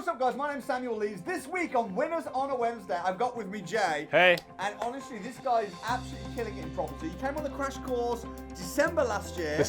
what's up, guys? My name's Samuel Leeds. This week on Winners on a Wednesday, I've got with me Jay. Hey. And honestly, this guy is absolutely killing it in property. He came on the crash course December last year. Did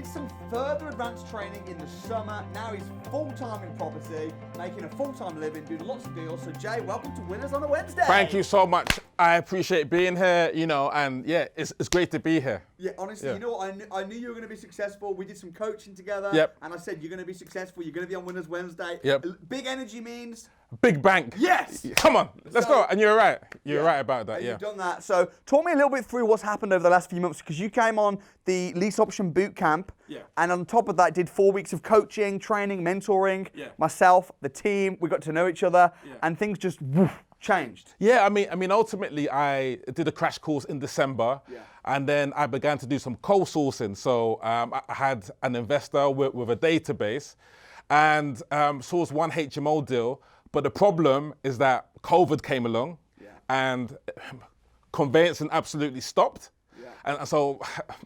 some further advanced training in the summer. Now he's full-time in property, making a full-time living, doing lots of deals. So Jay, welcome to Winners on a Wednesday. Thank you so much. I appreciate being here, and yeah, it's great to be here. Yeah, honestly, you know what? I knew you were going to be successful. We did some coaching together. Yep. And I said, you're going to be successful. You're going to be on Winners Wednesday. Yep. Big energy means... Big bank. Yes. Come on, let's go. And you're right. You're right about that, You've done that. So talk me a little bit through what's happened over the last few months, because you came on the lease option boot camp. Yeah. And on top of that, did 4 weeks of coaching, training, mentoring. Yeah. Myself, the team, we got to know each other, and things just changed. Yeah, I mean, ultimately, I did a crash course in December, and then I began to do some cold sourcing. So I had an investor with a database, and sourced one HMO deal. But the problem is that COVID came along, and conveyancing absolutely stopped. And so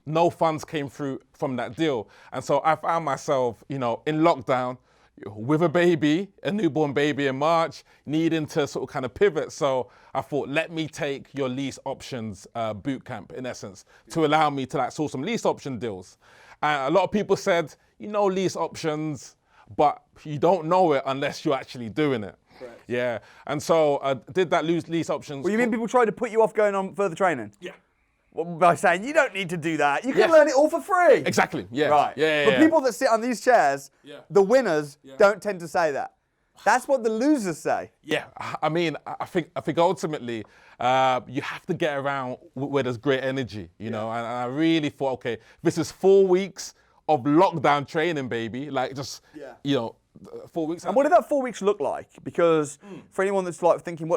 no funds came through from that deal. And so I found myself, in lockdown with a newborn baby in March, needing to sort of kind of pivot. So I thought, let me take your lease options boot camp, in essence, to allow me to source some lease option deals. And a lot of people said, lease options, but you don't know it unless you're actually doing it. Correct. Yeah. And so I did that lease options. Well, you mean people tried to put you off going on further training? Yeah. By saying, you don't need to do that. You can learn it all for free. Exactly, yeah. Right. But people that sit on these chairs, the winners, don't tend to say that. That's what the losers say. Yeah, I mean, I think ultimately you have to get around where there's great energy, and I really thought, okay, this is 4 weeks of lockdown training, baby. 4 weeks. And what did that 4 weeks look like? Because for anyone that's thinking,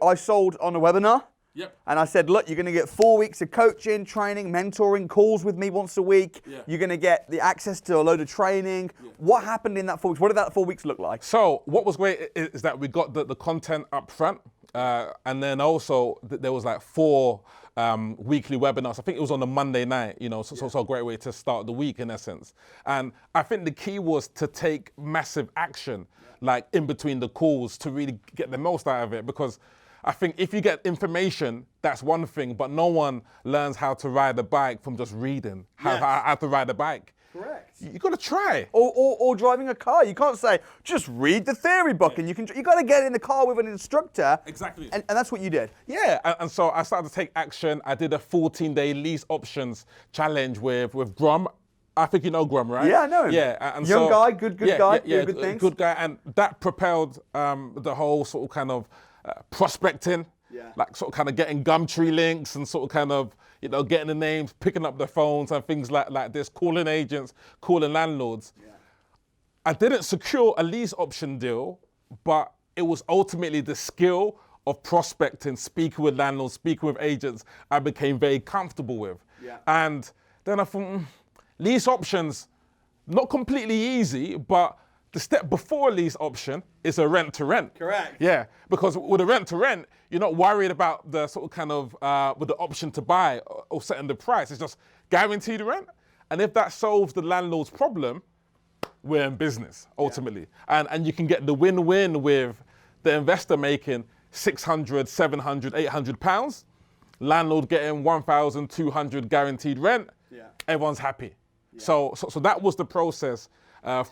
I sold on a webinar. Yep. And I said, look, you're going to get 4 weeks of coaching, training, mentoring, calls with me once a week. Yeah. You're going to get the access to a load of training. Yeah. What happened in that 4 weeks? What did that 4 weeks look like? So what was great is that we got the content up front. And then also there was 4 weekly webinars. I think it was on a Monday night, so a great way to start the week in essence. And I think the key was to take massive action, in between the calls, to really get the most out of it. Because I think if you get information, that's one thing, but no one learns how to ride a bike from just reading how to ride a bike. Correct. You got to try. Or driving a car. You can't say, just read the theory book and you got to get in the car with an instructor. Exactly. And that's what you did. Yeah, and so I started to take action. I did a 14-day lease options challenge with Grom. I think you know Grom, right? Yeah, I know him. Yeah, and young guy, good guy, doing good things. Good guy, and that propelled the whole sort of kind of prospecting, sort of kind of getting Gumtree links and sort of kind of, getting the names, picking up the phones and things like this, calling agents, calling landlords. Yeah. I didn't secure a lease option deal, but it was ultimately the skill of prospecting, speaking with landlords, speaking with agents, I became very comfortable with. Yeah. And then I thought, lease options, not completely easy, but the step before a lease option is a rent to rent. Correct. Yeah, because with a rent to rent, you're not worried about the sort of kind of, with the option to buy or setting the price. It's just guaranteed rent. And if that solves the landlord's problem, we're in business, ultimately. Yeah. And you can get the win-win with the investor making 600, 700, 800 pounds, landlord getting 1,200 guaranteed rent, everyone's happy. Yeah. So that was the process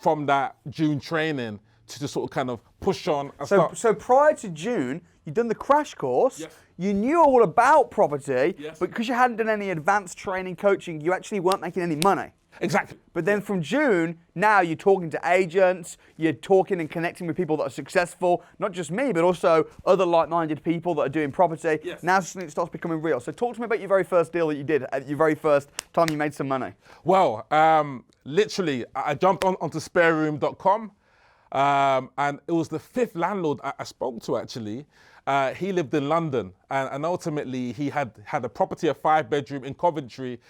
from that June training to sort of kind of push on. So prior to June, you'd done the crash course. Yes. You knew all about property, but because you hadn't done any advanced training, coaching, you actually weren't making any money. Exactly. But then from June, now you're talking to agents, you're talking and connecting with people that are successful, not just me, but also other like-minded people that are doing property. Yes. Now something starts becoming real. So talk to me about your very first deal that you did, at your very first time you made some money. Well, literally, I jumped onto spareroom.com, and it was the 5th landlord I spoke to, actually. He lived in London, and ultimately he had a property, a 5-bedroom in Coventry.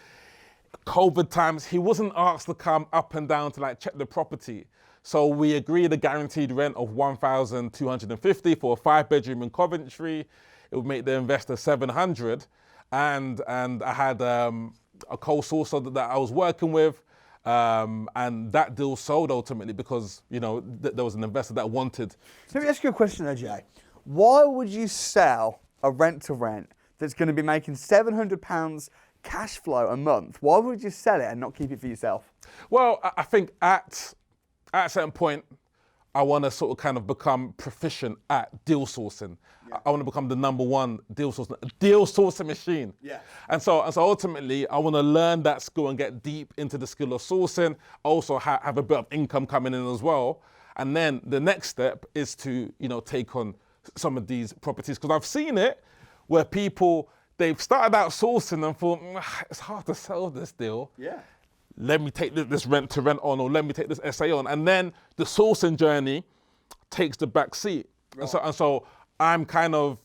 COVID times, he wasn't asked to come up and down to check the property. So we agreed a guaranteed rent of 1,250 for a 5-bedroom in Coventry. It would make the investor 700. And I had a co-sourcer that I was working with. And that deal sold ultimately because, there was an investor that wanted. So let me ask you a question though, Jay. Why would you sell a rent-to-rent that's going to be making £700 cash flow a month? Why would you sell it and not keep it for yourself? Well, I think at a certain point, I want to sort of kind of become proficient at deal sourcing. Yeah. I want to become the number one deal sourcing machine. Yeah. And so ultimately, I want to learn that skill and get deep into the skill of sourcing. Also have a bit of income coming in as well. And then the next step is to, take on some of these properties, because I've seen it where they've started out sourcing and thought, it's hard to sell this deal. Yeah. Let me take this rent to rent on, or let me take this SA on. And then the sourcing journey takes the back seat. Right. And so I'm kind of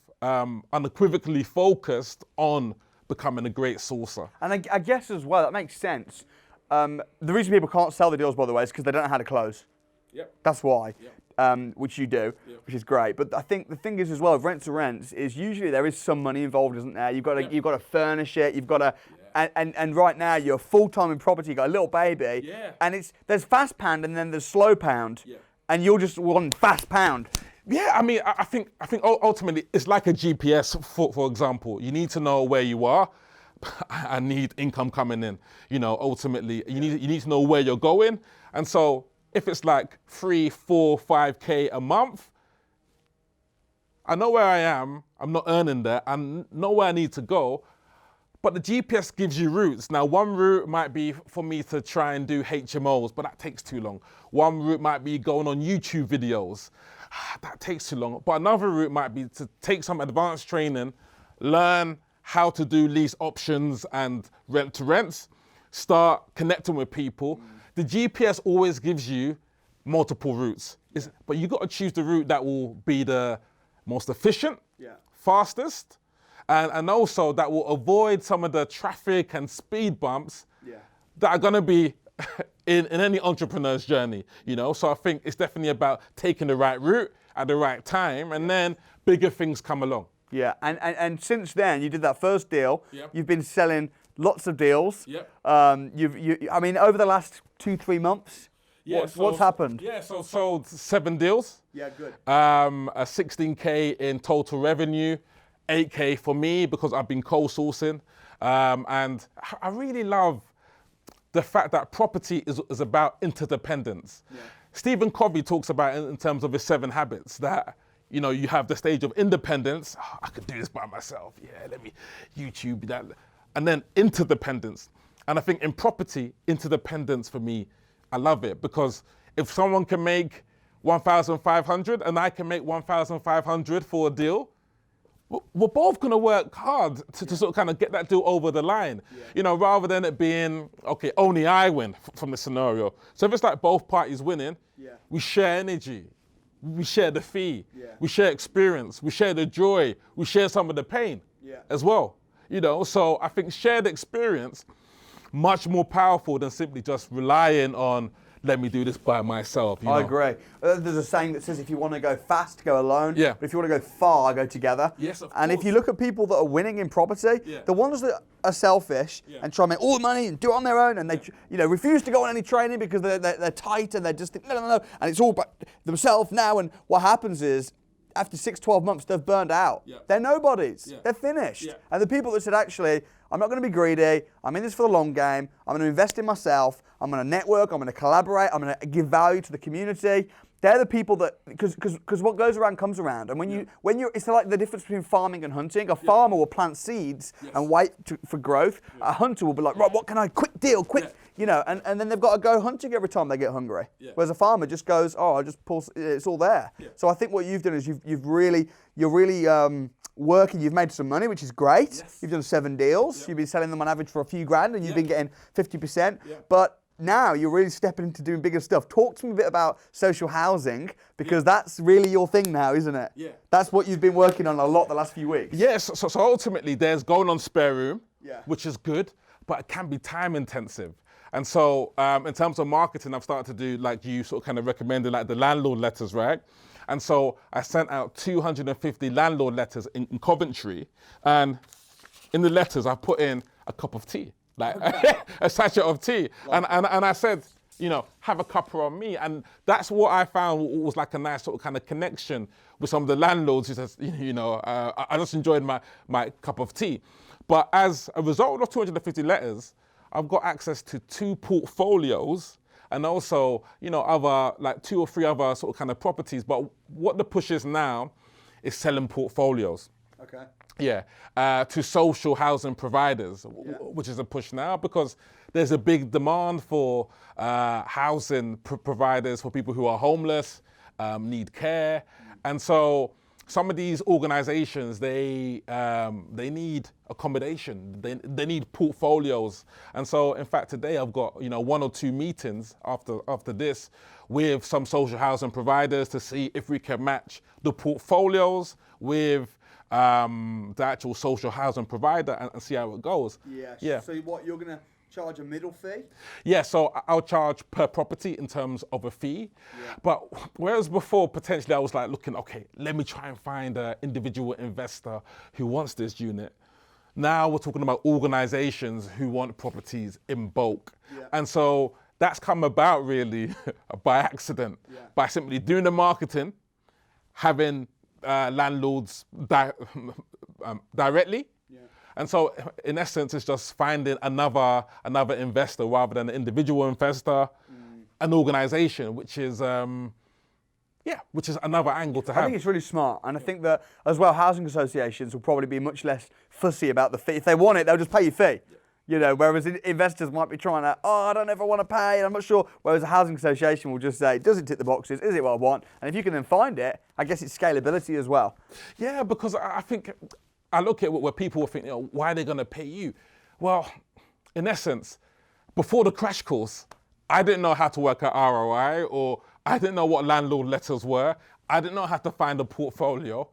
unequivocally focused on becoming a great sourcer. And I guess as well, that makes sense. The reason people can't sell the deals, by the way, is because they don't know how to close. Yep. That's why. Yep. Which you do, which is great. But I think the thing is as well, with rent to rents, is usually there is some money involved, isn't there? You've got to furnish it. You've got to. And right now you're full-time in property, you've got a little baby, and there's fast pound and then there's slow pound, and you're just wanting fast pound. Yeah, I mean, I think ultimately it's like a GPS, for example. You need to know where you are. I need income coming in. Ultimately, you need to know where you're going. And so if it's like 3, 4, 5K a month, I know where I am. I'm not earning there. I know where I need to go. But the GPS gives you routes. Now, one route might be for me to try and do HMOs, but that takes too long. One route might be going on YouTube videos. That takes too long. But another route might be to take some advanced training, learn how to do lease options and rent to rents, start connecting with people. The GPS always gives you multiple routes. But you got to choose the route that will be the most efficient, fastest, and also that will avoid some of the traffic and speed bumps that are going to be in any entrepreneur's journey, So I think it's definitely about taking the right route at the right time, and then bigger things come along. Yeah, and since then, you did that first deal. You've been selling lots of deals. I mean, over the last 2-3 months, what's happened? Yeah, so sold 7 deals. Yeah, good. A 16K in total revenue. 8K for me because I've been co-sourcing, and I really love the fact that property is about interdependence. Stephen Covey talks about it in terms of his 7 habits that, you have the stage of independence. Oh, I could do this by myself. Yeah, let me YouTube that. And then interdependence. And I think in property, interdependence for me, I love it because if someone can make 1,500 and I can make 1,500 for a deal, we're both going to work hard to sort of kind of get that deal over the line, rather than it being, okay, only I win from the scenario. So if it's like both parties winning, we share energy, we share the fee, we share experience, we share the joy, we share some of the pain as well. So I think shared experience, much more powerful than simply just relying on, let me do this by myself. I agree. There's a saying that says if you want to go fast, go alone. Yeah. But if you want to go far, go together. Yes, of And course. if you look at people that are winning in property, the ones that are selfish and try and make all the money and do it on their own, and they refuse to go on any training because they're tight and they just think, no, and it's all about themselves now. And what happens is, after 6-12 months, they've burned out. They're nobodies. They're finished. And the people that said, actually, I'm not going to be greedy. I'm in this for the long game. I'm going to invest in myself. I'm going to network. I'm going to collaborate. I'm going to give value to the community. They're the people that, because what goes around comes around. And when you're, it's like the difference between farming and hunting. A farmer will plant seeds and wait for growth. A hunter will be like, right, what can I, quick deal, quick, and then they've got to go hunting every time they get hungry. Whereas a farmer just goes, oh, I just pull, it's all there. So I think what you've done is you're really working, you've made some money, which is great. You've done 7 deals. You've been selling them on average for a few grand and you've been getting 50%. But now you're really stepping into doing bigger stuff. Talk to me a bit about social housing, because that's really your thing now, isn't it? That's what you've been working on a lot the last few weeks. Yes, so ultimately there's going on spare room, which is good, but it can be time intensive. And so in terms of marketing, I've started to do, like you sort of kind of recommended, like the landlord letters, right? And so I sent out 250 landlord letters in Coventry, and in the letters I put in a cup of tea. like a sachet of tea. And I said, you know, have a cuppa on me. And that's what I found was like a nice sort of kind of connection with some of the landlords who says, you know, I just enjoyed my cup of tea. But as a result of 250 letters, I've got access to 2 portfolios and also, you know, other, like 2 or 3 other sort of kind of properties. But what the push is now is selling portfolios. Okay. Yeah, to social housing providers, which is a push now because there's a big demand for housing providers for people who are homeless, need care. And so some of these organizations, they need accommodation, they need portfolios. And so in fact, today I've got, you know, 1 or 2 meetings after this with some social housing providers to see if we can match the portfolios with the actual social housing provider and see how it goes. Yeah. So what, you're going to charge a middle fee? Yeah, so I'll charge per property in terms of a fee. Yeah. But whereas before, potentially I was like looking, okay, let me try and find an individual investor who wants this unit. Now we're talking about organizations who want properties in bulk. Yeah. And so that's come about really by accident, by simply doing the marketing, having landlords directly. Yeah. And so in essence, it's just finding another investor rather than an individual investor, an organization, which is another angle to have. I think it's really smart. And I think that as well, housing associations will probably be much less fussy about the fee. If they want it, they'll just pay your fee. You know, whereas investors might be trying to, I don't ever want to pay, and I'm not sure. Whereas a housing association will just say, does it tick the boxes? Is it what I want? And if you can then find it, I guess it's scalability as well. Yeah, because I think, I look at where people will think, you know, why are they going to pay you? Well, in essence, before the crash course, I didn't know how to work out ROI, or I didn't know what landlord letters were. I didn't know how to find a portfolio.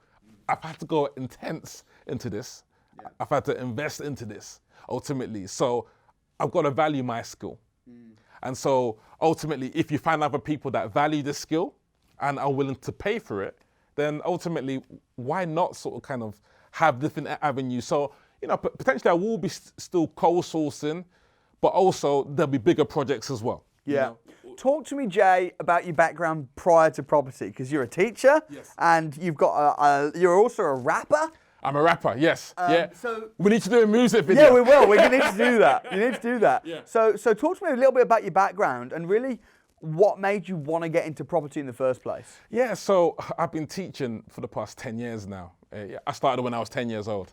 I've had to go intense into this. Yeah. I've had to invest into this. Ultimately, so I've got to value my skill. And so ultimately, if you find other people that value the skill and are willing to pay for it, then ultimately, why not sort of kind of have different avenues? So, you know, potentially I will be still co-sourcing, but also there'll be bigger projects as well. Yeah. You know? Talk to me, Jay, about your background prior to property, because you're a teacher, and you've got you're also a rapper. I'm a rapper, yes. So we need to do a music video. Yeah, we will. We need to do that. You need to do that. Yeah. So talk to me a little bit about your background and really what made you want to get into property in the first place. Yeah, so I've been teaching for the past 10 years now. I started when I was 10 years old.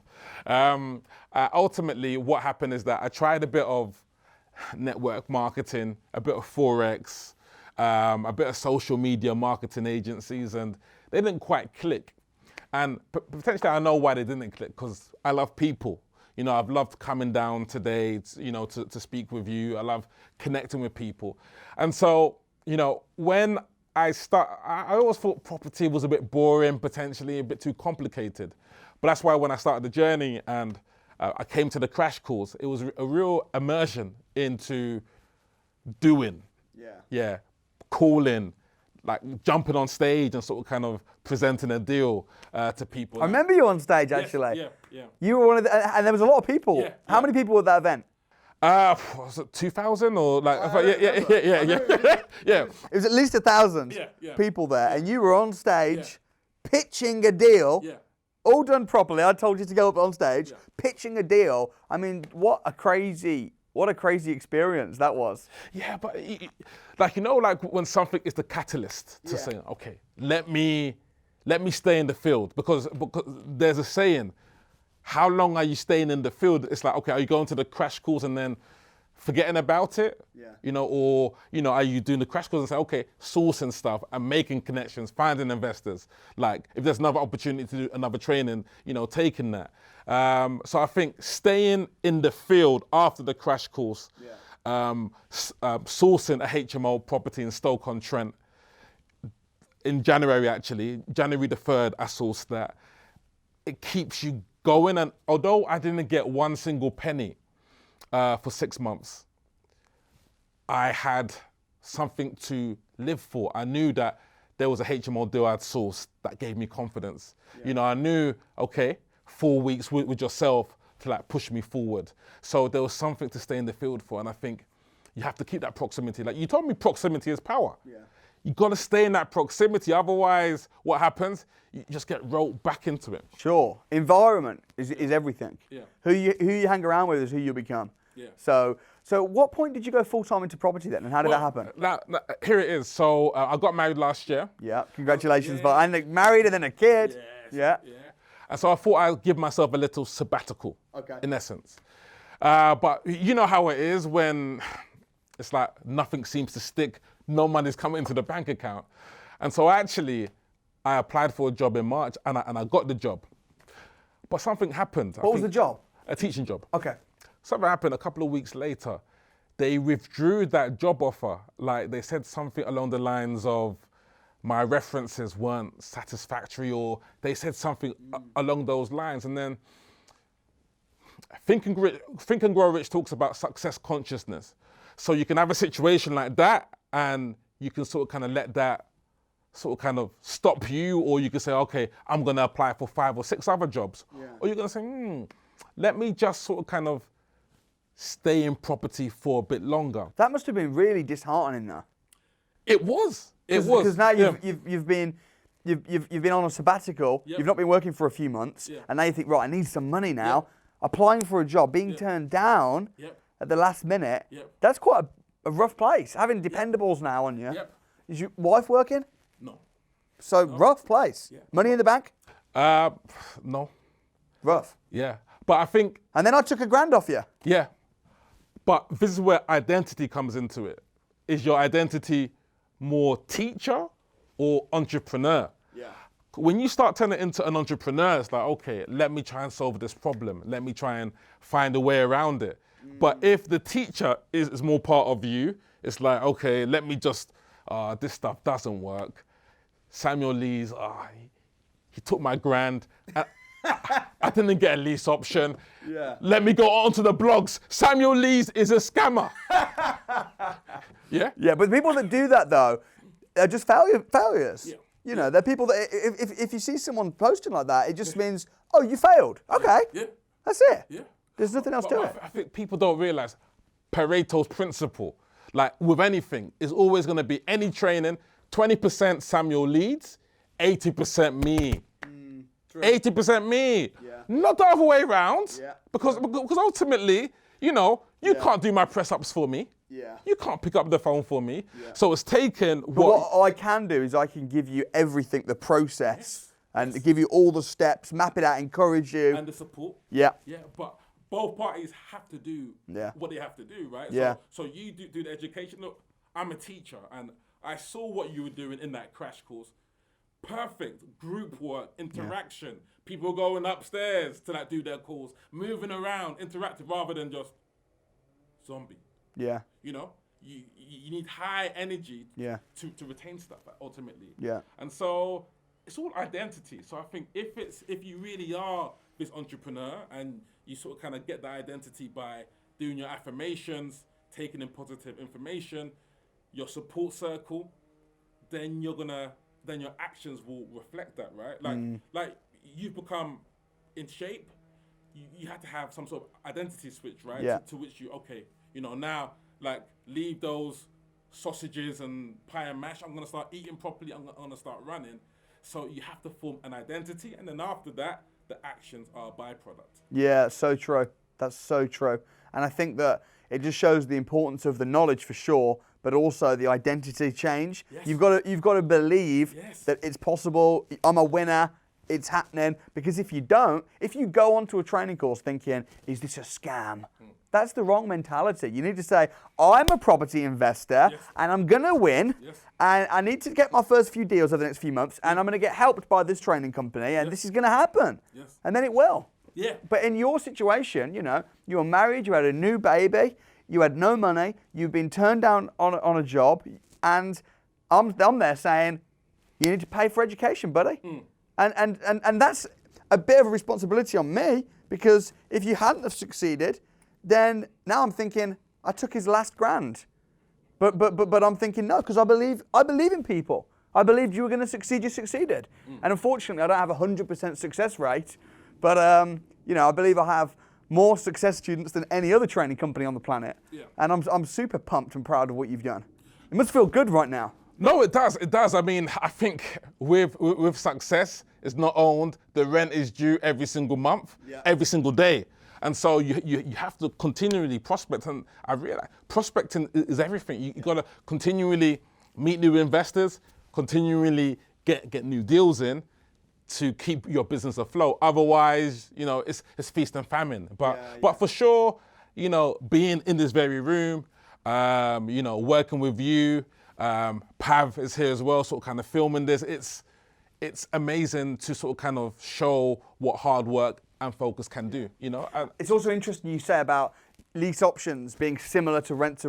Ultimately, what happened is that I tried a bit of network marketing, a bit of Forex, a bit of social media marketing agencies, and they didn't quite click. And potentially I know why they didn't click, because I love people. You know, I've loved coming down today, you know, to speak with you. I love connecting with people. And so, you know, when I always thought property was a bit boring, potentially a bit too complicated. But that's why when I started the journey and I came to the crash course, it was a real immersion into doing. Yeah, calling, like jumping on stage and sort of kind of presenting a deal to people. I remember you on stage, actually. Yeah. You were one of the, and there was a lot of people. Yeah, How many people were at that event? Was it 2,000 or like? Yeah. It was at least 1,000 people there, and you were on stage pitching a deal. Yeah. All done properly. I told you to go up on stage, pitching a deal. I mean, what a crazy experience that was. Yeah, but like, you know, like when something is the catalyst to saying, okay, let me stay in the field, because there's a saying, how long are you staying in the field? It's like, okay, are you going to the crash course and then forgetting about it? Yeah. You know, or, you know, are you doing the crash course and say, okay, sourcing stuff and making connections, finding investors? Like, if there's another opportunity to do another training, you know, taking that. So I think staying in the field after the crash course, sourcing a HMO property in Stoke-on-Trent in January, actually, January the 3rd, I sourced that. It keeps you going. And although I didn't get one single penny for 6 months, I had something to live for. I knew that there was a HMO deal I'd sourced that gave me confidence. Yeah. You know, I knew, okay, 4 weeks with yourself, to like push me forward. So there was something to stay in the field for, and I think you have to keep that proximity. Like you told me, proximity is power. Yeah. You got to stay in that proximity. Otherwise, what happens? You just get rolled back into it. Sure. Environment is everything. Yeah. Who you hang around with is who you become. Yeah. So what point did you go full-time into property then, and how did that happen? Now, here it is. So I got married last year. Yeah. Congratulations. But and married and then a kid. Yes, yeah. And so I thought I'd give myself a little sabbatical. Okay. In essence. But you know how it is when it's like nothing seems to stick, no money's coming into the bank account. And so actually, I applied for a job in March and I got the job. But something happened. What was the job? A teaching job. Okay. Something happened a couple of weeks later. They withdrew that job offer. Like they said something along the lines of my references weren't satisfactory, or they said something along those lines. And then Think and Grow Rich talks about success consciousness. So you can have a situation like that and you can sort of kind of let that sort of kind of stop you, or you can say, okay, I'm going to apply for 5 or 6 other jobs. Yeah. Or you're going to say, let me just sort of kind of stay in property for a bit longer. That must have been really disheartening though. It was. It was. Because now you've been on a sabbatical, you've not been working for a few months, and now you think, right, I need some money now. Applying for a job, being turned down at the last minute, that's quite a rough place. Having dependables now on you. Is your wife working? No. So rough place. Money in the bank? No. Rough. Yeah. But I think... And then I took $1,000 off you. Yeah. But this is where identity comes into it. Is your identity more teacher or entrepreneur? Yeah. When you start turning into an entrepreneur, it's like, okay, let me try and solve this problem. Let me try and find a way around it. But if the teacher is more part of you, it's like, okay, let me just, this stuff doesn't work. Samuel Leeds, he took my grand. I didn't get a lease option. Yeah. Let me go on to the blogs. Samuel Leeds is a scammer. Yeah? Yeah, but the people that do that, though, are just failures. Yeah. You know, they're people that, if you see someone posting like that, it just means, oh, you failed. Okay. Yeah. That's it. Yeah. There's nothing else to it. I think people don't realize Paretos Principle, like with anything, is always going to be any training, 20% Samuel Leeds, 80% me. 80% me. Yeah. Not the other way around. Yeah. Because ultimately, you know, you can't do my press ups for me. Yeah. You can't pick up the phone for me. Yeah. So it's taken what I can do is I can give you everything, the process, and give you all the steps, map it out, encourage you. And the support. Yeah. Yeah, but both parties have to do what they have to do, right? Yeah. So you do the education. Look, I'm a teacher and I saw what you were doing in that crash course. Perfect group work, interaction, people going upstairs to like do their calls, moving around, interactive rather than just zombie. Yeah. You know, you need high energy to retain stuff ultimately. Yeah. And so it's all identity. So I think if you really are this entrepreneur and you sort of kind of get that identity by doing your affirmations, taking in positive information, your support circle, then your actions will reflect that, right? Like you've become in shape, you have to have some sort of identity switch, right? Yeah. To which you, okay, you know, now like leave those sausages and pie and mash. I'm gonna start eating properly. I'm gonna start running. So you have to form an identity, and then after that, the actions are a byproduct. Yeah, so true. That's so true. And I think that it just shows the importance of the knowledge for sure, but also the identity change. Yes. You've got to believe that it's possible. I'm a winner. It's happening. Because if you don't, if you go onto a training course thinking, is this a scam? That's the wrong mentality. You need to say, I'm a property investor and I'm going to win. And I need to get my first few deals over the next few months and I'm going to get helped by this training company and this is going to happen. And then it will. Yeah. But in your situation, you know, you were married, you had a new baby, you had no money, you've been turned down on a job, and I'm there saying, you need to pay for education, buddy. And that's a bit of a responsibility on me, because if you hadn't have succeeded, then now I'm thinking, I took his last grand. But I'm thinking, no, because I believe in people. I believed you were going to succeed, you succeeded. And unfortunately, I don't have a 100% success rate, but you know, I believe I have more success students than any other training company on the planet. Yeah. And I'm super pumped and proud of what you've done. It must feel good right now. No, it does. It does. I mean, I think with success, it's not owned. The rent is due every single month, every single day. And so you have to continually prospect. And I realize prospecting is everything. You got to continually meet new investors, continually get new deals in to keep your business afloat. Otherwise, it's feast and famine. But for sure, being in this very room, working with you, Pav is here as well, sort of kind of filming this. It's amazing to sort of kind of show what hard work and focus can do, It's also interesting you say about lease options being similar to rents,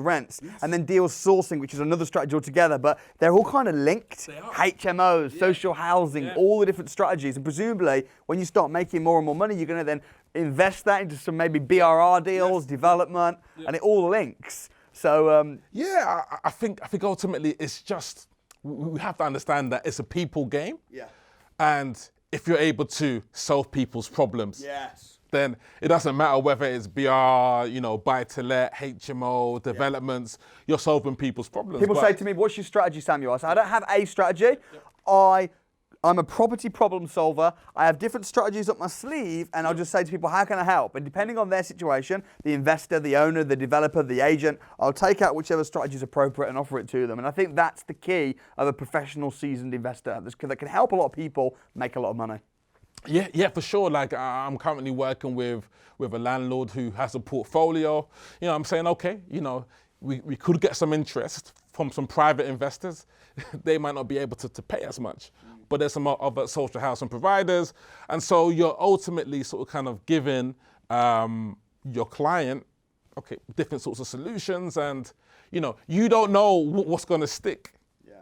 and then deals sourcing, which is another strategy altogether, but they're all kind of linked. HMOs, social housing, all the different strategies, and presumably when you start making more and more money, you're going to then invest that into some maybe BRR deals, development, and it all links. So I think ultimately it's just, we have to understand that it's a people game. Yeah. And if you're able to solve people's problems, then it doesn't matter whether it's BR, buy to let, HMO, developments, you're solving people's problems. People say to me, what's your strategy, Samuel? I say, I don't have a strategy. I'm a property problem solver. I have different strategies up my sleeve, and I'll just say to people, how can I help? And depending on their situation, the investor, the owner, the developer, the agent, I'll take out whichever strategy is appropriate and offer it to them. And I think that's the key of a professional, seasoned investor that can help a lot of people make a lot of money. Yeah, for sure. Like I'm currently working with a landlord who has a portfolio. I'm saying, okay, we could get some interest from some private investors. They might not be able to pay as much, but there's some other social housing providers. And so you're ultimately sort of kind of giving your client, okay, different sorts of solutions. And, you don't know what's going to stick. Yeah.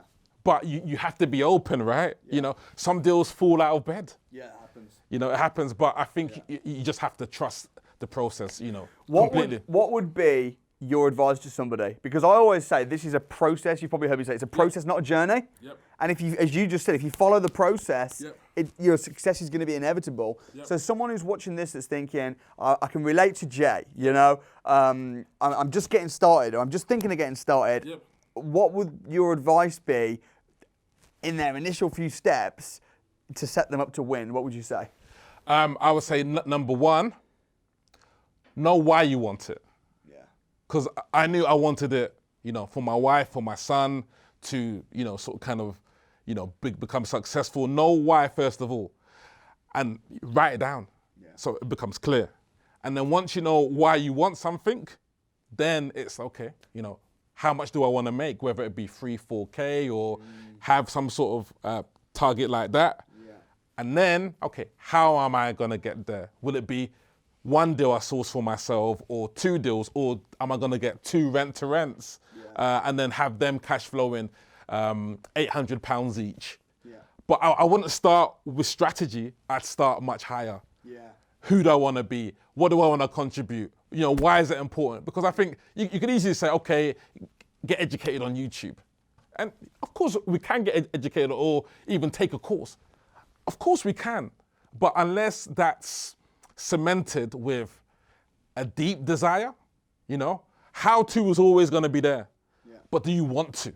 But you have to be open, right? Yeah. Some deals fall out of bed. Yeah, it happens. It happens, but I think you just have to trust the process, completely. What would be your advice to somebody? Because I always say this is a process. You've probably heard me say it's a process, not a journey. Yep. And if you, as you just said, if you follow the process, your success is going to be inevitable. Yep. So someone who's watching this that's thinking, I can relate to Jay, I'm just getting started, or I'm just thinking of getting started. Yep. What would your advice be in their initial few steps to set them up to win? What would you say? I would say number one, know why you want it. Because I knew I wanted it, for my wife, for my son to, sort of kind of, become successful. Know why, first of all, and write it down so it becomes clear. And then once you know why you want something, then it's okay, how much do I want to make, whether it be 3-4K or have some sort of target like that. Yeah. And then, okay, how am I going to get there? Will it be one deal I source for myself, or 2 deals, or am I going to get 2 rent-to-rents and then have them cash flowing £800 each? Yeah. But I wouldn't start with strategy. I'd start much higher. Yeah. Who do I want to be? What do I want to contribute? Why is it important? Because I think you could easily say, okay, get educated on YouTube. And of course we can get educated or even take a course. Of course we can. But unless that's cemented with a deep desire, how to is always going to be there. Yeah. But do you want to?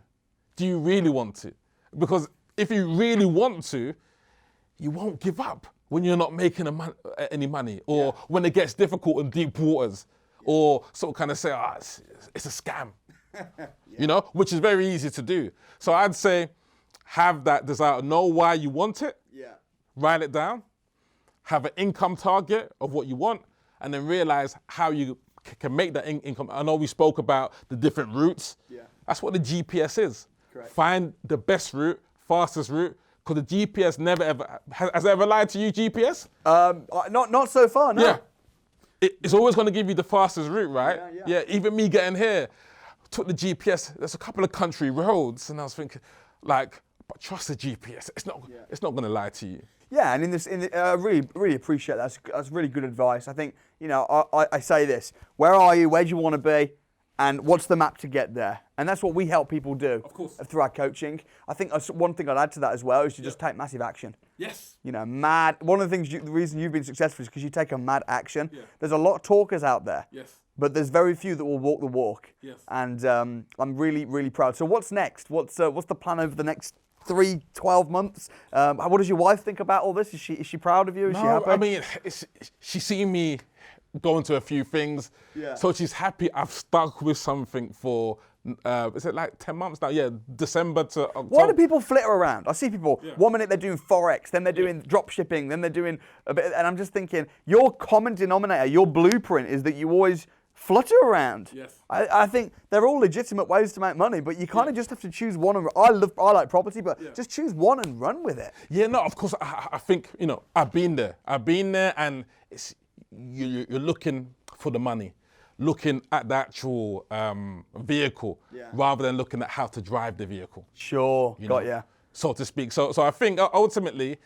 Do you really want to? Because if you really want to, you won't give up when you're not making any money, or when it gets difficult in deep waters, or sort of kind of say, it's a scam, which is very easy to do. So I'd say have that desire, know why you want it, write it down, have an income target of what you want, and then realize how you can make that income. I know we spoke about the different routes. Yeah. That's what the GPS is. Correct. Find the best route, fastest route, because the GPS never ever, has it ever lied to you, GPS? Not so far, no. Yeah. It's always going to give you the fastest route, right? Yeah, even me getting here, took the GPS, there's a couple of country roads, and I was thinking, but trust the GPS, it's not going to lie to you. Yeah, and I really appreciate that. That's really good advice. I think, I say this, where are you, where do you want to be, and what's the map to get there? And that's what we help people do through our coaching. I think one thing I'd add to that as well is to just take massive action. Yes. You know, mad. One of the things, the reason you've been successful is because you take a mad action. Yeah. There's a lot of talkers out there. Yes. But there's very few that will walk the walk. Yes. And I'm really, really proud. So what's next? What's the plan over the next 12 months? What does your wife think about all this? Is she proud of you? Is she happy? I mean, she's seen me go into a few things. Yeah. So she's happy I've stuck with something for, is it like 10 months now? Yeah, December to October. Why do people flitter around? I see people, 1 minute they're doing Forex, then they're doing drop shipping, then they're doing a bit, and I'm just thinking, your common denominator, your blueprint is that you always flutter around. Yes. I think they're all legitimate ways to make money, but you kind of just have to choose one. And I like property, but just choose one and run with it. Yeah, no, of course, I think, you know, I've been there, and you're looking for the money, looking at the actual vehicle, rather than looking at how to drive the vehicle. Sure, got ya. So to speak. So I think ultimately,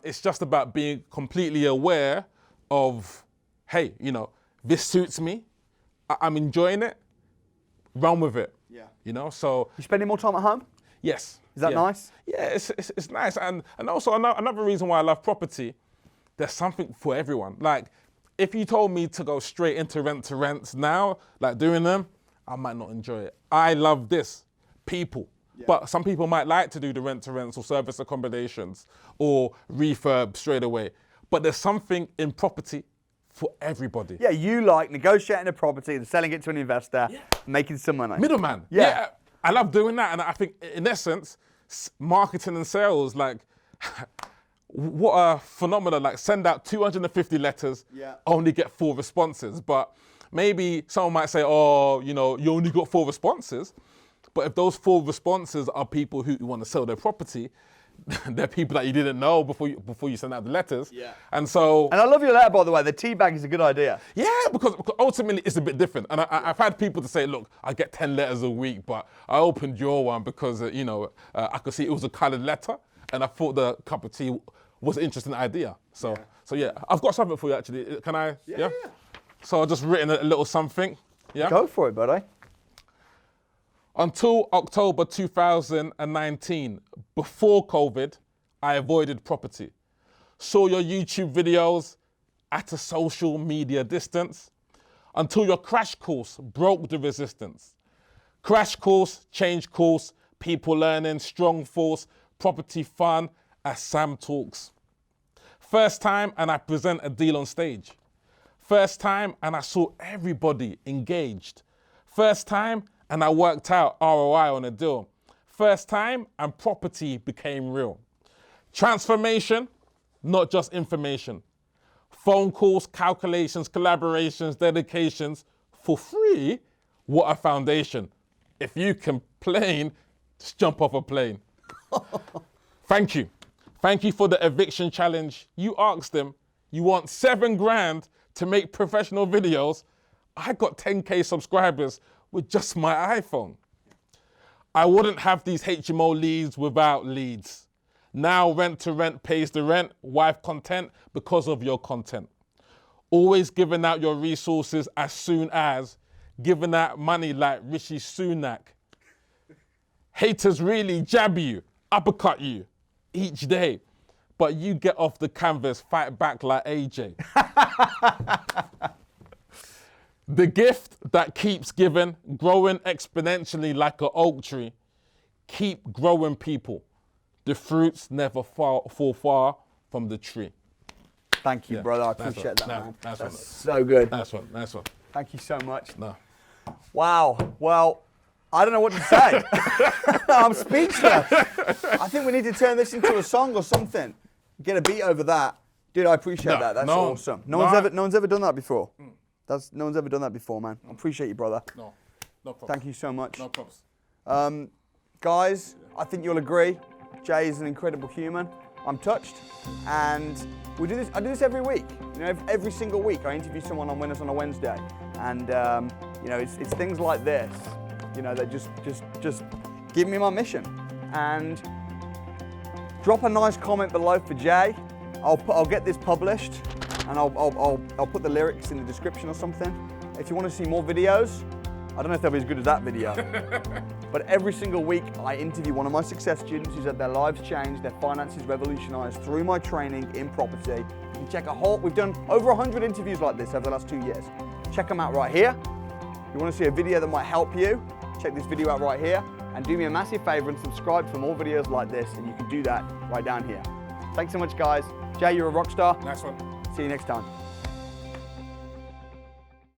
it's just about being completely aware of, hey, you know, this suits me, I'm enjoying it, run with it. Yeah. You know, so. You spending more time at home? Yes. Is that nice? Yeah, it's nice. And also another reason why I love property, there's something for everyone. Like, if you told me to go straight into rent-to-rents now, like doing them, I might not enjoy it. I love this, people. Yeah. But some people might like to do the rent-to-rents or service accommodations or refurb straight away. But there's something in property for everybody. Yeah, you like negotiating a property and selling it to an investor, making some money. Middleman. Yeah, I love doing that. And I think, in essence, marketing and sales, like, what a phenomenon. Like, send out 250 letters, only get 4 responses. But maybe someone might say, oh, you know, you only got 4 responses. But if those 4 responses are people who want to sell their property, they're people that you didn't know before you send out the letters. Yeah. And I love your letter, by the way. The tea bag is a good idea. Yeah, because ultimately it's a bit different. And I've had people to say, look, I get 10 letters a week, but I opened your one because, you know, I could see it was a coloured letter, and I thought the cup of tea was an interesting idea. So yeah, I've got something for you actually. Can I? Yeah. So I've just written a little something. Yeah. Go for it, buddy. Until October 2019, before COVID, I avoided property. Saw your YouTube videos at a social media distance until your crash course broke the resistance. Crash course, change course, people learning, strong force, property fun as Sam talks. First time and I present a deal on stage. First time and I saw everybody engaged. First time and I worked out ROI on a deal. First time and property became real. Transformation, not just information. Phone calls, calculations, collaborations, dedications for free. What a foundation. If you complain, just jump off a plane. Thank you. Thank you for the eviction challenge. You asked them, you want 7 grand to make professional videos. I got 10K subscribers with just my iPhone. I wouldn't have these HMO leads without leads. Now rent to rent pays the rent, wife content because of your content. Always giving out your resources as soon as, giving out money like Rishi Sunak. Haters really jab you, uppercut you each day, but you get off the canvas, fight back like AJ. The gift that keeps giving, growing exponentially like an oak tree. Keep growing, people. The fruits never fall far from the tree. Thank you, brother. I appreciate that, man. That's so good. Nice one. Thank you so much. No. Wow. Well, I don't know what to say. I'm speechless. I think we need to turn this into a song or something. Get a beat over that. Dude, I appreciate that. That's awesome. No one's ever done that before. No one's ever done that before, man. I appreciate you, brother. No problem. Thank you so much. No problems. Guys, I think you'll agree. Jay is an incredible human. I'm touched, and we do this. I do this every week. You know, every single week I interview someone on Winners on a Wednesday, and you know, it's things like this, you know, that just give me my mission. And drop a nice comment below for Jay. I'll get this published, and I'll put the lyrics in the description or something. If you want to see more videos, I don't know if they'll be as good as that video. But every single week, I interview one of my success students who's had their lives changed, their finances revolutionized through my training in property. You can check we've done over 100 interviews like this over the last 2 years. Check them out right here. If you want to see a video that might help you, check this video out right here. And do me a massive favor and subscribe for more videos like this, and you can do that right down here. Thanks so much, guys. Jay, you're a rock star. Nice one. See you next time.